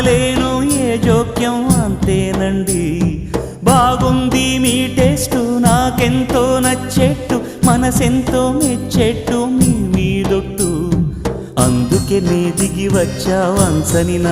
ఆపలేను ఏ జోక్యం అంతేనండి. బాగుంది మీ టేస్టు నాకెంతో నచ్చేట్టు, మనసెంతో మెచ్చేట్టు మీ మీదొట్టు, అందుకే నే దిగి వచ్చా వంచని